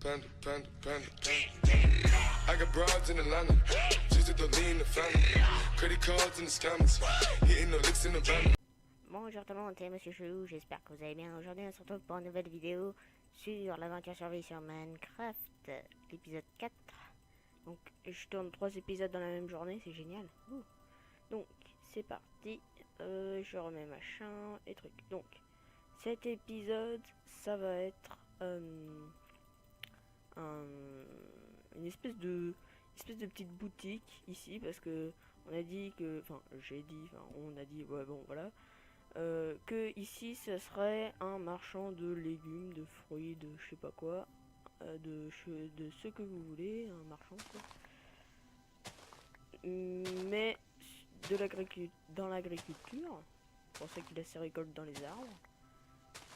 Panda, panda, panda. I got broads in Atlanta, just to lean the family. Credit cards in the scammers, hitting the licks in the van. Bonjour tout le monde, c'est Monsieur Chelou, j'espère que vous allez bien. Aujourd'hui on se retrouve pour une nouvelle vidéo sur l'aventure survie sur Minecraft, l'épisode 4. Donc je tourne 3 épisodes dans la même journée, c'est génial. Ouh. Donc c'est parti, je remets machin et trucs. Donc cet épisode ça va être une espèce de petite boutique ici, parce que on a dit que, enfin j'ai dit, enfin on a dit, ouais bon voilà, que ici ce serait un marchand de légumes, de fruits, de je sais pas quoi, de ce que vous voulez, un marchand quoi. Mais dans l'agriculture, pour ceux qui laissent ses récoltes dans les arbres.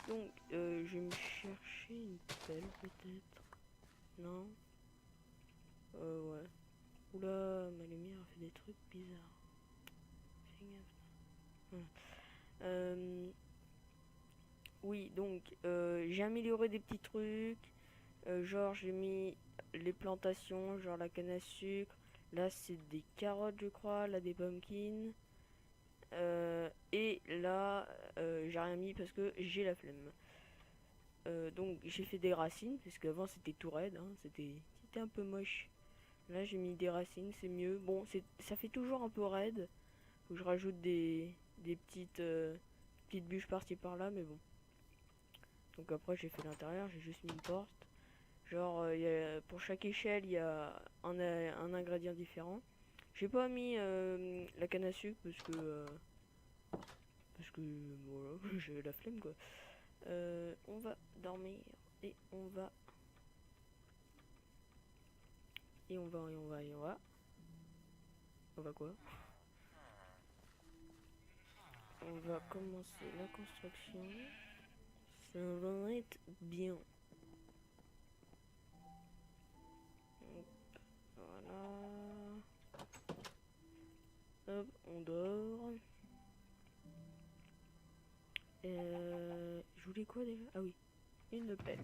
Donc je vais me chercher une pelle peut-être. Non. Ouais. Oula, ma lumière fait des trucs bizarres. Fais gaffe. Voilà. Oui, donc j'ai amélioré des petits trucs. Genre j'ai mis les plantations, genre la canne à sucre. Là c'est des carottes je crois, là des pumpkins. Et là j'ai rien mis parce que j'ai la flemme. Donc j'ai fait des racines, parce qu'avant c'était tout raide, hein, c'était un peu moche. Là j'ai mis des racines, c'est mieux. Bon, ça fait toujours un peu raide. Faut que je rajoute des petites bûches par-ci par-là, mais bon. Donc après j'ai fait l'intérieur, j'ai juste mis une porte. Genre pour chaque échelle il y a un ingrédient différent. J'ai pas mis la canne à sucre parce que voilà, j'ai la flemme quoi. On va dormir et on va on va quoi? On va commencer la construction. Ça va être bien. Hop, voilà. Hop, on dort. Je voulais quoi déjà? Ah oui, une pelle.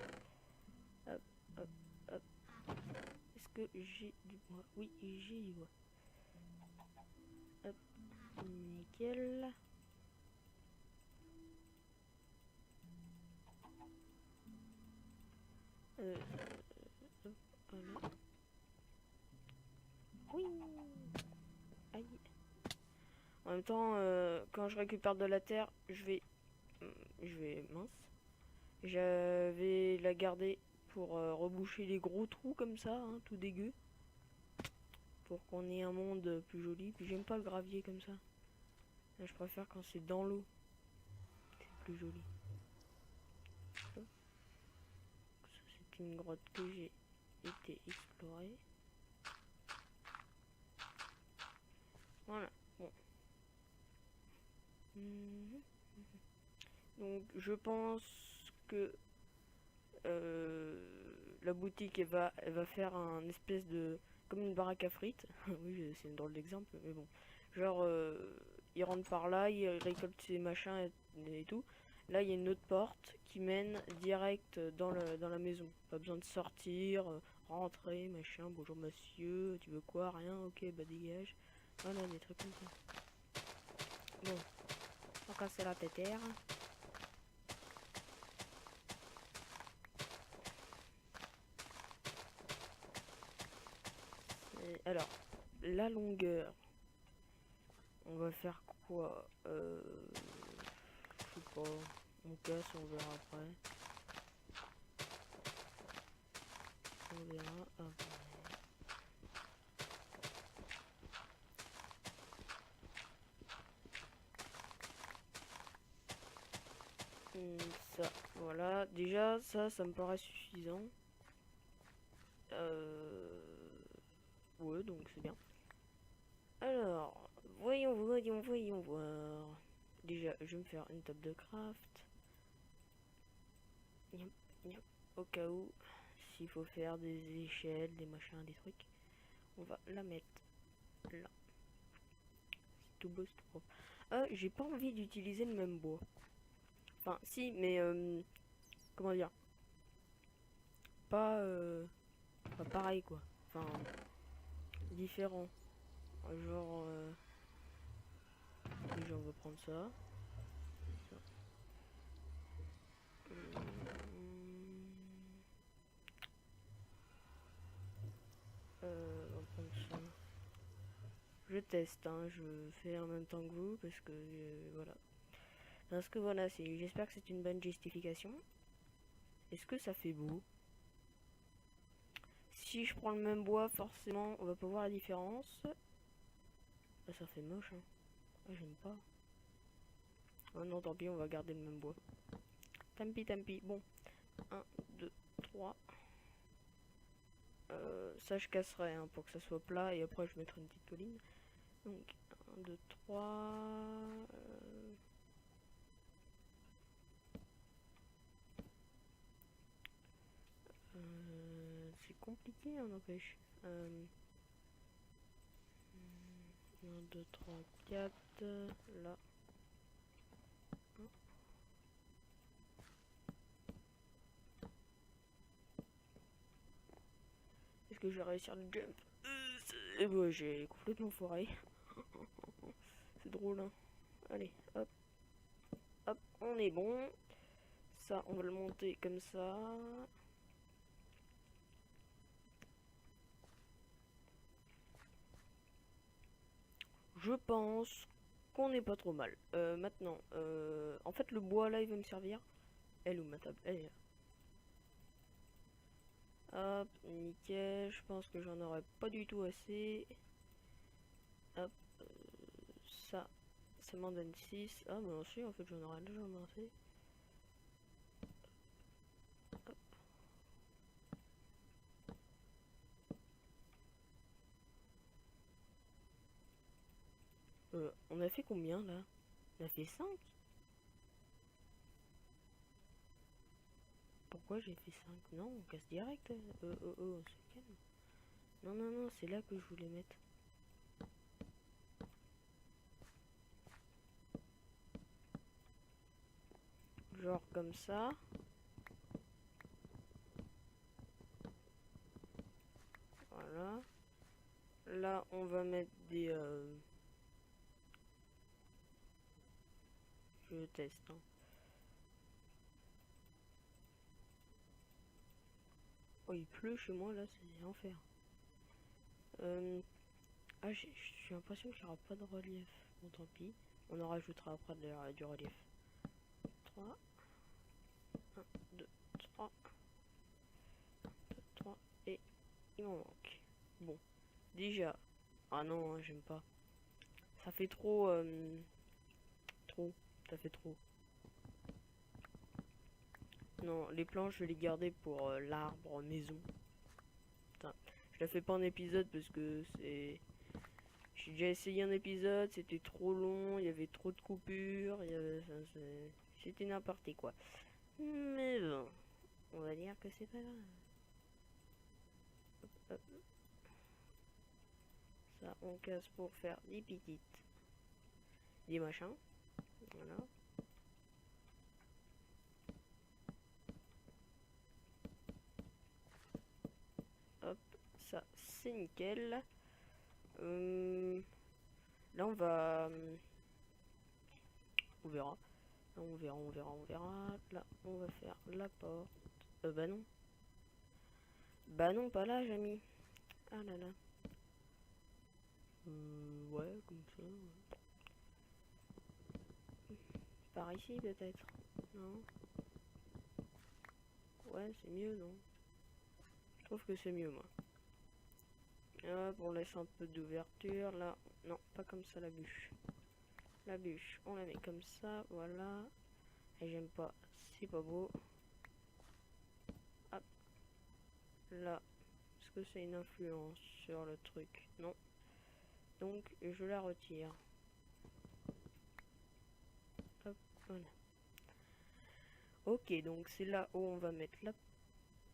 Hop, hop, hop. Est-ce que j'ai du bois? Oui, j'ai du bois. Hop, nickel. Hop, voilà. Oui. Aïe. En même temps, quand je récupère de la terre, je vais mince. Je vais la garder pour reboucher les gros trous comme ça, hein, tout dégueu. Pour qu'on ait un monde plus joli. Puis j'aime pas le gravier comme ça. Là, je préfère quand c'est dans l'eau. C'est plus joli. Ça, c'est une grotte que j'ai été explorée. Voilà. Bon. Donc je pense que la boutique elle va faire un espèce de, comme une baraque à frites. Oui, c'est une drôle d'exemple, mais bon. Genre il rentre par là, il récolte ses machins et tout. Là il y a une autre porte qui mène direct dans la maison. Pas besoin de sortir, rentrer, machin, bonjour monsieur, tu veux quoi, rien, ok bah dégage. Voilà, des trucs comme ça. Bon, on va casser la tétère. Alors, la longueur, on va faire quoi? Je sais pas, on casse, on verra après. On verra après. Ça, voilà, déjà ça me paraît suffisant. Ouais, donc c'est bien. Alors, voyons voir. Déjà, je vais me faire une table de craft. Au cas où, s'il faut faire des échelles, des machins, des trucs, on va la mettre là. C'est tout beau, c'est tout propre. J'ai pas envie d'utiliser le même bois. Enfin, si, mais comment dire? pas pareil quoi. Enfin, différent. Genre, déjà on va prendre ça. Ça. On va prendre ça. Je teste, hein, je fais en même temps que vous parce que voilà. Parce que voilà, j'espère que c'est une bonne justification. Est-ce que ça fait beau? Si je prends le même bois, forcément, on va pas voir la différence. Ah, ça fait moche, hein. Ah, j'aime pas. Ah non, tant pis, on va garder le même bois. Tant pis. Bon, 1, 2, 3. Ça, je casserai hein, pour que ça soit plat et après, je mettrai une petite colline. Donc, 1, 2, 3. C'est compliqué, hein, n'empêche. 1, 2, 3, 4. Là. Est-ce que je vais réussir le jump? Et ouais, j'ai complètement foiré. C'est drôle, hein. Allez, hop. Hop, on est bon. Ça, on va le monter comme ça. Je pense qu'on n'est pas trop mal. Maintenant, en fait, le bois là, il va me servir. Elle ou ma table? Elle est là. Hop, nickel. Je pense que j'en aurai pas du tout assez. Hop, ça m'en donne 6. Ah, bah si, en fait, j'en aurai légèrement assez. On a fait combien là? On a fait 5. Pourquoi j'ai fait 5? Non, on casse direct. On se calme. Non, c'est là que je voulais mettre. Genre comme ça. Voilà. Là, on va mettre des... Je teste. Hein. Oh, il pleut chez moi, là, c'est l'enfer. Ah, j'ai l'impression qu'il n'y aura pas de relief. Bon, tant pis. On en rajoutera après du relief. 3. 1, 2, 3. 2, 3. Et il m'en manque. Bon. Déjà. Ah non, hein, j'aime pas. Ça fait trop... Trop. Ça fait trop. Non, les planches, je vais les garder pour l'arbre maison. Putain, je la fais pas en épisode parce que c'est... J'ai déjà essayé un épisode, c'était trop long, il y avait trop de coupures, c'était n'importe quoi. Mais bon, on va dire que c'est pas grave. Hop, hop. Ça, on casse pour faire des petites. Des machins. Voilà. Hop, ça, c'est nickel. Là, on va... On verra. Là, on verra. Là, on va faire la porte. Bah non. Bah non, pas là, j'ai mis. Ah là là. Ouais, comme ça. Ouais. Par ici, peut-être. Non. Ouais, c'est mieux, non? Je trouve que c'est mieux, moi. Hop, on laisse un peu d'ouverture, là. Non, pas comme ça, la bûche. La bûche, on la met comme ça, voilà. Et j'aime pas, c'est pas beau. Hop. Là. Est-ce que c'est une influence sur le truc? Non. Donc, je la retire. Hop, voilà. Ok, donc c'est là où on va mettre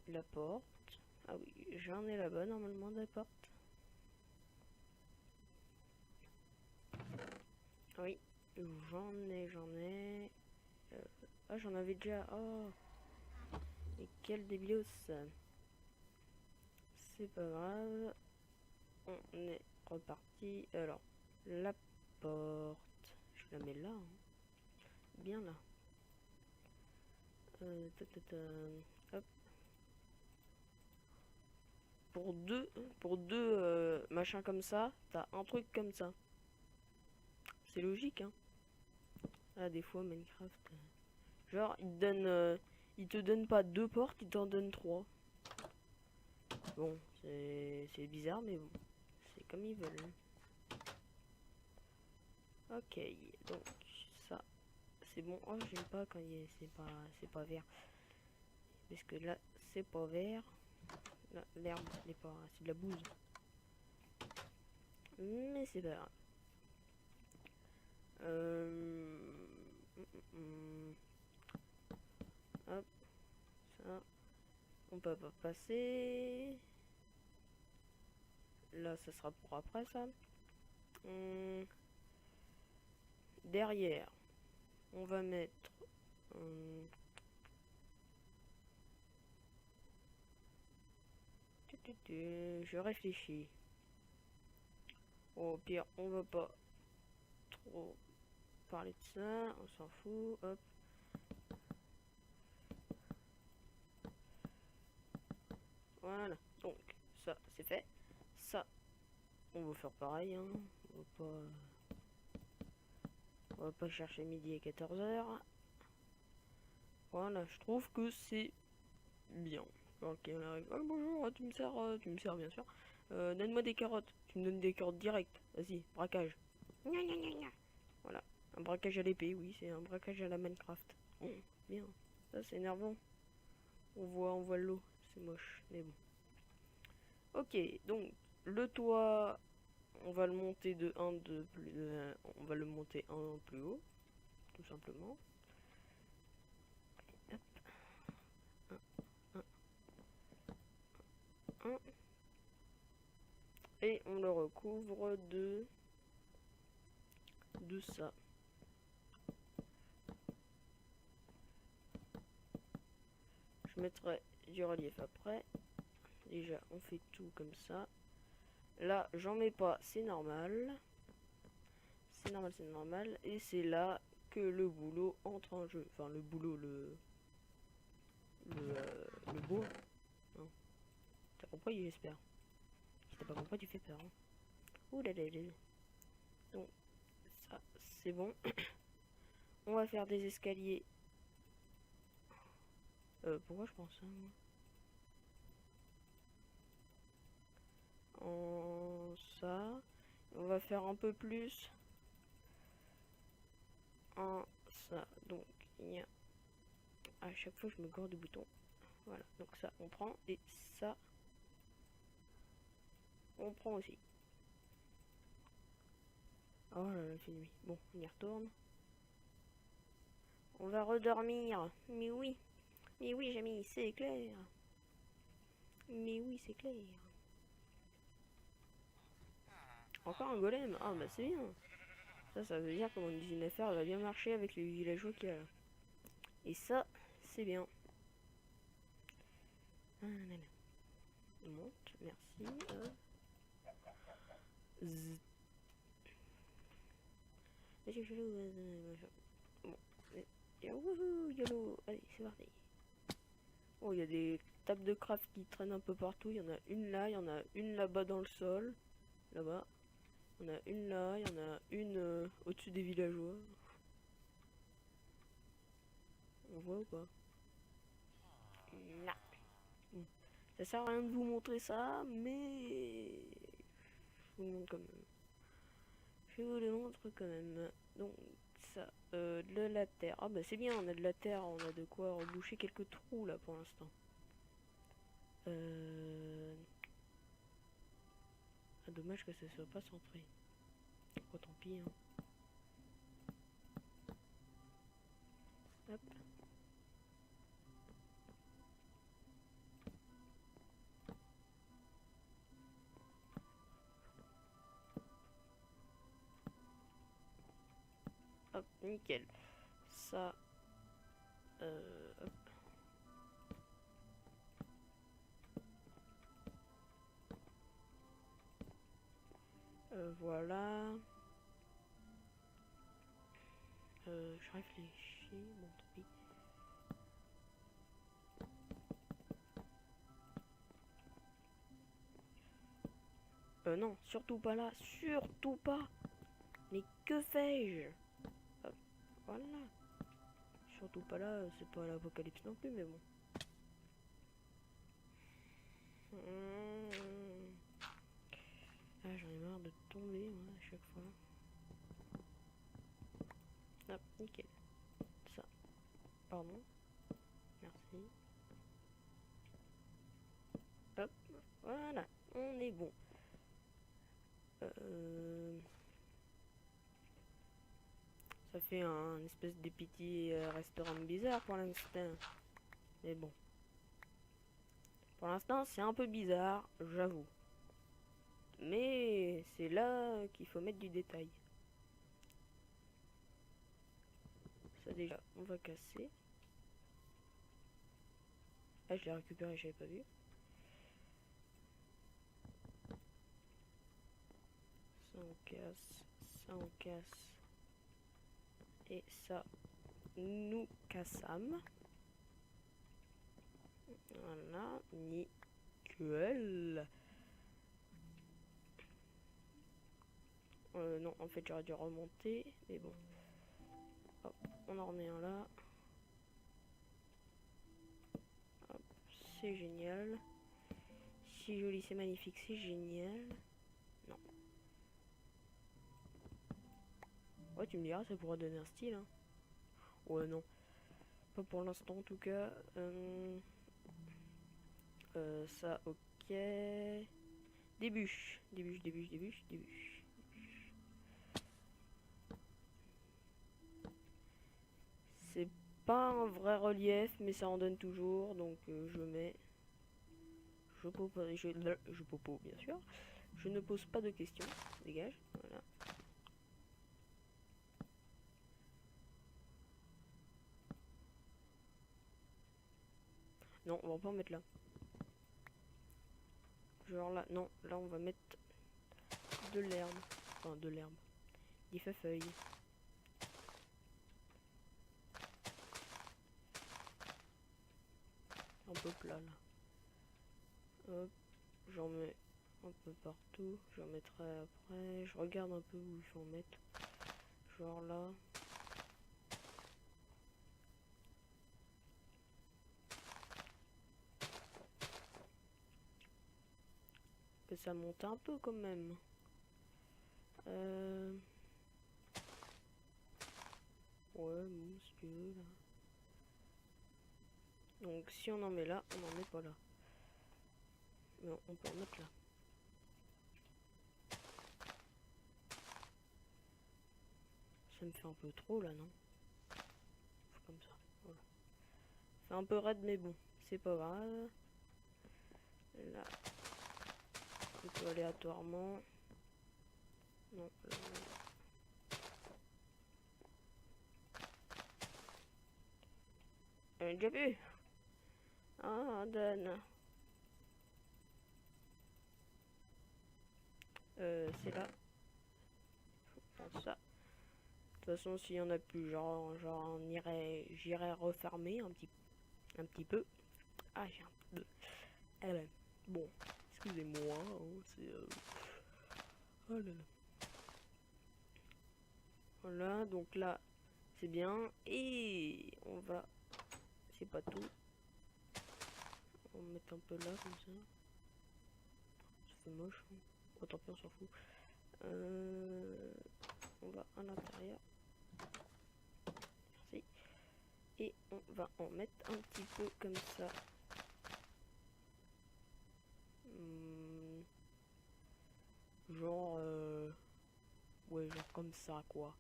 la porte. Ah oui, j'en ai là-bas, normalement, la porte. Oui, j'en ai. Ah, j'en avais déjà. Oh, et quel débilos. c'est pas grave. On est reparti. Alors, la porte, je la mets là, hein. Bien là. Hop. Pour deux machins comme ça, t'as un truc comme ça. C'est logique, hein. Ah, des fois Minecraft, genre il te donne pas deux portes, il t'en donne trois. Bon, c'est bizarre, mais bon, c'est comme ils veulent. Ok, donc ça, c'est bon. Oh, j'aime pas quand c'est pas vert, parce que là, c'est pas vert. Là, l'herbe, c'est de la bouse. Mais c'est pas grave. Hop, ça, on peut pas passer. Là, ça sera pour après ça. Derrière, on va mettre je réfléchis. Au pire, on va pas trop parler de ça, on s'en fout. Hop. Voilà, donc ça c'est fait. Ça, on va faire pareil, hein. On va pas chercher midi et 14h. Voilà, je trouve que c'est bien. Ok, on arrive. Oh, bonjour, tu me sers bien sûr. Donne-moi des carottes. Tu me donnes des carottes direct. Vas-y, braquage. Gna, gna, gna, gna. Voilà, un braquage à l'épée, oui, c'est un braquage à la Minecraft. Bien, ça c'est énervant. On voit l'eau, c'est moche, mais bon. Ok, donc le toit, on va le monter on va le monter un plus haut, tout simplement. Hop. Un. Et on le recouvre de ça. Je mettrai du relief après. Déjà, on fait tout comme ça. Là, j'en mets pas, c'est normal. C'est normal, c'est normal. Et c'est là que le boulot entre en jeu. Enfin, le boulot, le beau. Hein. T'as compris, j'espère. Si t'as pas compris, tu fais peur. Hein. Ouh là là là. Donc, ça, c'est bon. On va faire des escaliers. Pourquoi je pense ça, moi? En ça. On va faire un peu plus en ça. Donc, il y a... À chaque fois, je me gorde du bouton. Voilà, donc ça, on prend. Et ça, on prend aussi. Oh là là, il fait nuit. Bon, on y retourne. On va redormir. Mais oui. Mais oui, Jamy, c'est clair. Mais oui, c'est clair. Encore un golem. Ah bah c'est bien. Ça veut dire que mon usine à faire va bien marcher avec les villageois qu'il y a là. Et ça, c'est bien. On monte, merci. Bon. Wouhou, YOLO. Allez, c'est parti. Oh, il y a des tables de craft qui traînent un peu partout. Il y en a une là, il y en a une là-bas dans le sol. Là-bas. Il y en a une là, il y en a une au-dessus des villageois. On voit ou pas? Non. Bon. Ça sert à rien de vous montrer ça, mais je vous le montre quand même. Je vous le montre quand même. Donc ça, de la terre. Ah bah c'est bien, on a de la terre, on a de quoi reboucher quelques trous là pour l'instant. Ah, dommage que ça soit pas centré. Oh, tant pis. Hein. Hop. Hop, nickel. Ça, hop. Voilà. Je réfléchis. Bon, tant pis. Non, surtout pas là. Surtout pas. Mais que fais-je? Hop, voilà. Surtout pas là, c'est pas l'apocalypse non plus, mais bon. Ah, j'en ai marre de tomber moi, à chaque fois. Hop, nickel. Ça. Pardon. Merci. Hop, voilà. On est bon. Ça fait un espèce de petit restaurant bizarre pour l'instant. Mais bon. Pour l'instant, c'est un peu bizarre, j'avoue. Mais c'est là qu'il faut mettre du détail. Ça déjà, on va casser. Ah, je l'ai récupéré, j'avais pas vu. Ça on casse, ça on casse. Et ça, nous cassâmes. Voilà, nickel. Non, en fait, j'aurais dû remonter, mais bon. Hop, on en remet un là. Hop, c'est génial. Si joli, c'est magnifique, c'est génial. Non. Ouais, tu me diras, ça pourrait donner un style. Hein. Ouais, non. Pas pour l'instant, en tout cas. Ça, ok. Des bûches. Des bûches, des bûches, des bûches, des bûches. C'est pas un vrai relief, mais ça en donne toujours. Donc, je mets... Je popo, bien sûr. Je ne pose pas de questions. Dégage. Voilà. Non, on va pas en mettre là. Genre là, non, là on va mettre de l'herbe. Enfin, de l'herbe. Des feuilles. Un peu plat là. Hop, j'en mets un peu partout. J'en mettrai après. Je regarde un peu où il faut en mettre. Genre là. Que ça monte un peu quand même. Ouais, bon, si tu veux là. Donc si on en met là, on n'en met pas là. Mais on peut en mettre là. Ça me fait un peu trop là, non? Comme ça, voilà. C'est un peu raide, mais bon, c'est pas grave. Là, plutôt aléatoirement. Non, là. Elle a déjà vu. Ah, donne. C'est là. Faut prendre ça. De toute façon, s'il y en a plus, genre j'irai refermer un petit peu. Ah, j'ai un peu de... Bon, excusez-moi, hein, c'est... Oh là là. Voilà, donc là, c'est bien. Et on va... C'est pas tout. On va mettre un peu là, comme ça. Ça fait moche. Hein. Oh, tant pis, on s'en fout. On va à l'intérieur. Merci. Et on va en mettre un petit peu comme ça. Genre... Ouais, genre comme ça, quoi.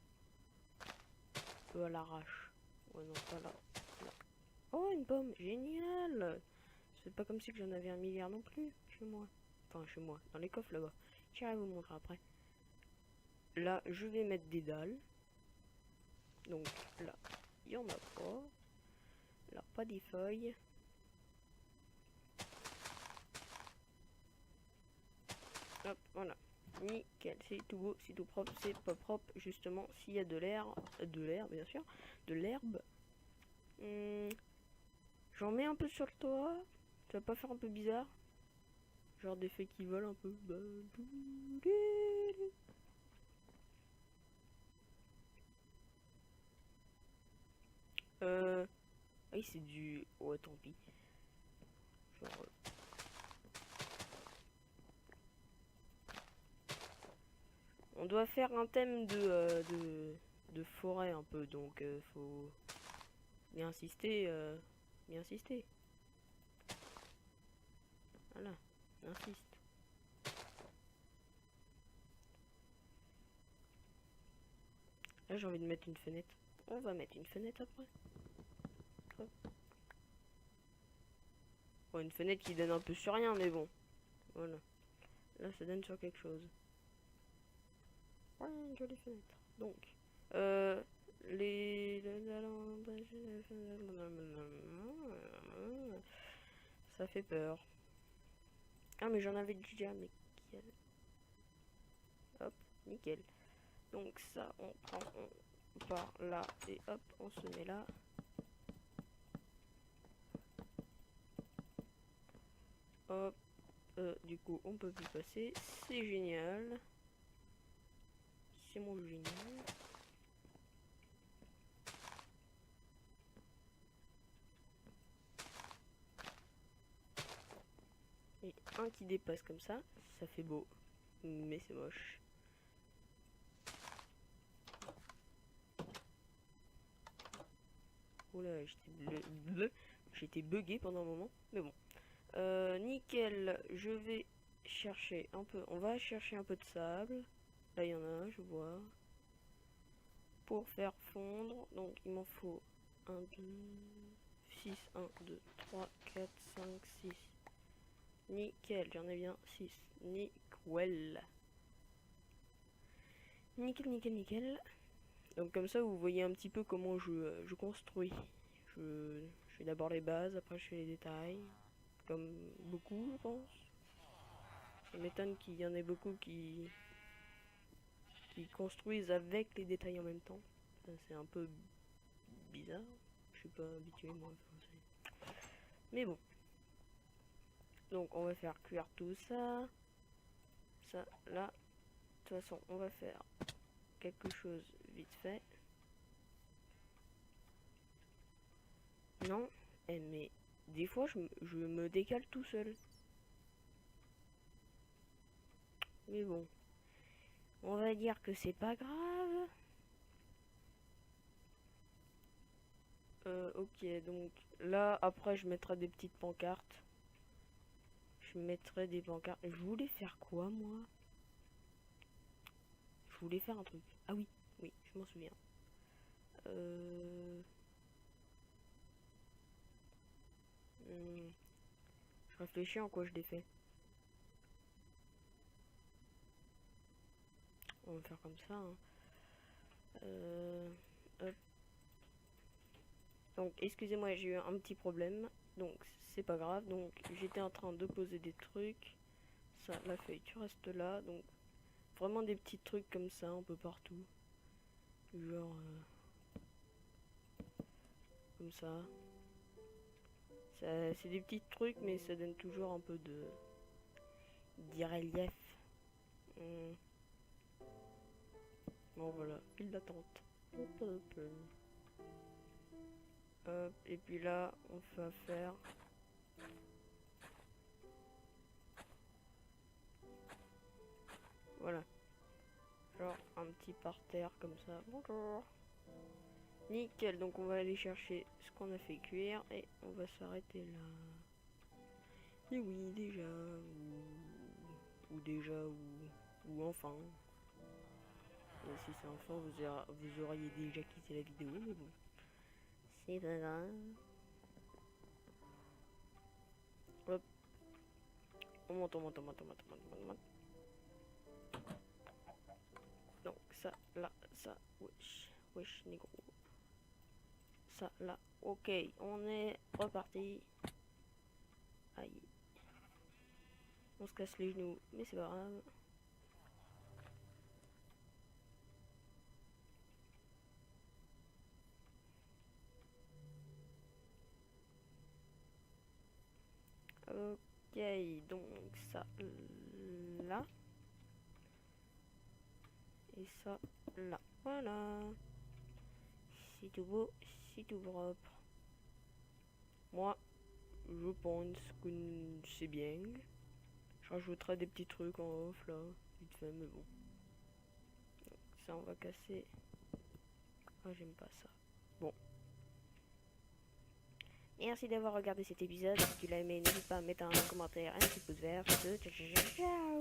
Un peu à l'arrache. Ouais, non, pas là. Là. Oh, une pomme. Génial. C'est pas comme si que j'en avais 1 milliard non plus chez moi. Enfin, chez moi. Dans les coffres, là-bas. J'irai vous montrer après. Là, je vais mettre des dalles. Donc, là, il y en a pas. Là, pas des feuilles. Hop, voilà. Nickel, c'est tout beau, c'est tout propre, c'est pas propre. Justement, s'il y a de l'air bien sûr, de l'herbe. J'en mets un peu sur le toit. Ça va pas faire un peu bizarre? Genre des feuilles qui volent un peu. Oui, c'est du... Ouais, tant pis. Genre... On doit faire un thème de forêt un peu, donc faut bien insister, bien insister. Voilà, insiste. Là, j'ai envie de mettre une fenêtre. On va mettre une fenêtre après. Hop. Bon, une fenêtre qui donne un peu sur rien, mais bon. Voilà. Là, ça donne sur quelque chose. Ouais, une jolie fenêtre. Donc, les... Ça fait peur. Ah, mais j'en avais déjà, mais... Hop, nickel. Donc ça, on prend, on part là, et hop, on se met là. Hop, du coup, on peut plus passer. C'est génial. C'est mon génial. Et un qui dépasse comme ça fait beau. Mais c'est moche. Oula, j'étais bugué pendant un moment. Mais bon. Nickel, je vais chercher un peu. On va chercher un peu de sable. Là, il y en a un, je vois. Pour faire fondre. Donc, il m'en faut 1, 2, 6, 1, 2, 3, 4, 5, 6. Nickel, j'en ai bien 6. Nickel. Nickel, nickel, nickel. Donc comme ça, vous voyez un petit peu comment je construis. Je fais d'abord les bases, après je fais les détails. Comme beaucoup, je pense. Ça m'étonne qu'il y en ait beaucoup qui construisent avec les détails en même temps. C'est un peu bizarre. Je suis pas habitué, moi. Mais bon. Donc on va faire cuire tout ça. Ça, là. De toute façon, on va faire quelque chose vite fait. Non, mais des fois je me décale tout seul. Mais bon, on va dire que c'est pas grave. Ok, donc là après je mettrai des petites pancartes. Je mettrai des pancartes. Je voulais faire quoi moi? Je voulais faire un truc. Ah oui, oui, je m'en souviens. Je réfléchis en quoi je l'ai fait. On va faire comme ça. Hein. Hop. Donc excusez-moi, j'ai eu un petit problème. Donc c'est pas grave. Donc j'étais en train de poser des trucs. Ça, la feuille, tu restes là. Donc vraiment des petits trucs comme ça un peu partout. Genre comme ça. C'est des petits trucs mais ça donne toujours un peu de relief. Bon voilà, file d'attente. Hop, et puis là on va faire voilà. Genre un petit parterre comme ça. Bonjour. Nickel, donc on va aller chercher ce qu'on a fait cuire et on va s'arrêter là. Et oui, déjà, ou déjà, ou enfin. Et si c'est enfin, vous auriez déjà quitté la vidéo, mais bon. C'est pas grave. Hop. On monte, on monte, on monte, on monte, on monte, on monte. Donc ça, là, ça, wesh, wesh, négro. Ça, là, ok, on est reparti. Aïe. On se casse les genoux, mais c'est pas grave. Ok, donc ça là. Et ça là. Voilà. C'est tout beau, c'est tout propre. Moi, je pense que c'est bien. Je rajouterai des petits trucs en off là, vite fait, mais bon. Donc, ça, on va casser. Ah, j'aime pas ça. Bon. Merci d'avoir regardé cet épisode. Si tu l'as aimé, n'hésite pas à mettre un commentaire, un petit pouce vert. Ciao.